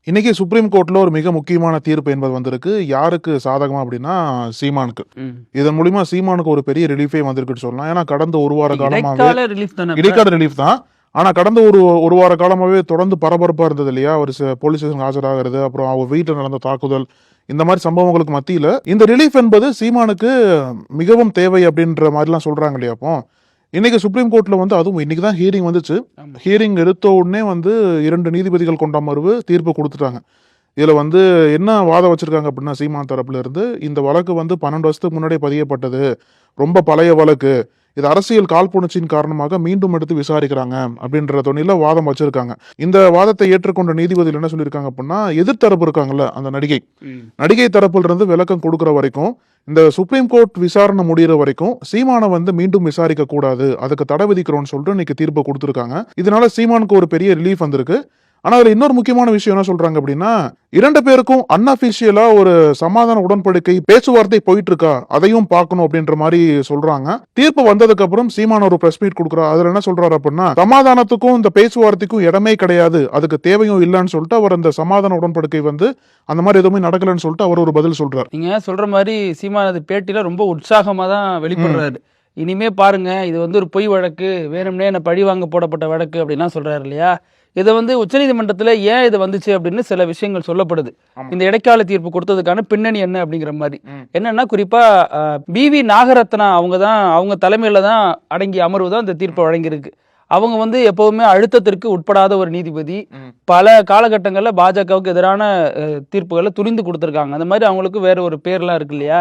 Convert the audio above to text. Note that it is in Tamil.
இன்னைக்கு சுப்ரீம் கோர்ட்ல ஒரு மிக முக்கியமான தீர்ப்பு என்பது வந்திருக்கு. யாருக்கு சாதகமா அப்படின்னா, சீமானுக்கு. ம். இதன் மூலியமா சீமானுக்கு ஒரு பெரிய ரிலீஃபே வந்திருக்குன்னு சொல்லலாம். ஏன்னா கடந்த ஒரு வார காலமாவே இடைக்கால ரிலீஃப் தானே இப்ப? இடைக்கால ரிலீஃப் தான். ஆனா கடந்த ஒரு வார காலமாவே தொடர்ந்து பரபரப்பா இருந்தது இல்லையா? ஒரு போலீஸ் ஸ்டேஷனுக்கு ஆஜராகிறது, அப்புறம் அவங்க வீட்டுல நடந்த தாக்குதல், இந்த மாதிரி சம்பவங்களுக்கு மத்தியில இந்த ரிலீஃப் என்பது சீமானுக்கு மிகவும் தேவை அப்படின்ற மாதிரிலாம் சொல்றாங்க இல்லையா? அப்போ இன்னைக்கு சுப்ரீம் கோர்ட்ல வந்து அதுவும் இன்னைக்கு தான் ஹியரிங் வந்துச்சு. ஆமா. ஹியரிங் எடுத்த உடனே வந்து 2 நீதிபதிகள் கொண்ட அமர்வு தீர்ப்பு கொடுத்துட்டாங்க. இதுல வந்து என்ன வாதம் வச்சிருக்காங்க அப்படின்னா, சீமான் தரப்புல இருந்து இந்த வழக்கு வந்து 12 வருஷத்துக்கு முன்னாடியே பதியப்பட்டது, ரொம்ப பழைய வழக்கு, இது அரசியல் காழ்ப்புணர்ச்சியின் காரணமாக மீண்டும் எடுத்து விசாரிக்கிறாங்க அப்படின்ற தொனியில வாதம் வச்சிருக்காங்க. இந்த வாதத்தை ஏற்றுக்கொண்ட நீதிபதிகள் என்ன சொல்லியிருக்காங்க அப்படின்னா, எதிர்த்தரப்பு இருக்காங்கல்ல அந்த நடிகை, ம். நடிகை தரப்புல இருந்து விளக்கம் கொடுக்கிற வரைக்கும், இந்த சுப்ரீம் கோர்ட் விசாரணை முடிகிற வரைக்கும் சீமானை வந்து மீண்டும் விசாரிக்க கூடாது, அதுக்கு தடை விதிக்கிறோம்னு சொல்லிட்டு இன்னைக்கு தீர்ப்பு கொடுத்துருக்காங்க. இதனால சீமானுக்கு ஒரு பெரிய ரிலீஃப் வந்திருக்கு. ஆனா அதுல இன்னொரு முக்கியமான விஷயம் என்ன சொல்றாங்க அப்படின்னா, 2 பேருக்கும் அன்அபிஷியலா ஒரு சமாதான உடன்படிக்கை பேச்சுவார்த்தை போயிட்டு இருக்கா, அதையும் பார்க்கணும் அப்படின்ற மாதிரி சொல்றாங்க. தீர்ப்பு வந்ததுக்கு அப்புறம் சீமான் ஒரு பிரஸ் மீட் கொடுக்குறாரு. அதுல என்ன சொல்றாரு அப்படின்னா, சமாதானத்துக்கும் இந்த பேச்சுவார்த்தைக்கும் இடமே கிடையாது, அதுக்கு தேவையும் இல்லைன்னு சொல்லிட்டு அவர் அந்த சமாதான உடன்படிக்கை வந்து அந்த மாதிரி எதுவுமே நடக்கலன்னு சொல்லிட்டு அவர் ஒரு பதில் சொல்றாரு. நீங்க சொல்ற மாதிரி சீமானது பேட்டியில ரொம்ப உற்சாகமா தான் வெளிப்படுறாரு. இனிமே பாருங்க, இது வந்து ஒரு பொய் வழக்கு, வேணும்னே என்ன பழி வாங்க போடப்பட்ட வழக்கு அப்படின்லாம் சொல்றாரு இல்லையா? இதை வந்து உச்சநீதிமன்றத்துல ஏன் இது வந்துச்சு அப்படின்னு சில விஷயங்கள் சொல்லப்படுது. ஆமா. இந்த இடைக்கால தீர்ப்பு கொடுத்ததுக்கான பின்னணி என்ன அப்படிங்கிற மாதிரி. ம். என்னன்னா குறிப்பா பிவி நாகரத்னா அவங்க தலைமையில தான் அடங்கிய அமர்வு தான் இந்த தீர்ப்பை வழங்கியிருக்கு. அவங்க வந்து எப்பவுமே அழுத்தத்திற்கு உட்படாத ஒரு நீதிபதி. ம். பல காலகட்டங்களில் பாஜகவுக்கு எதிரான தீர்ப்புகளை துணிந்து கொடுத்துருக்காங்க. அந்த மாதிரி அவங்களுக்கு வேற ஒரு பேர்லாம் இருக்கு இல்லையா?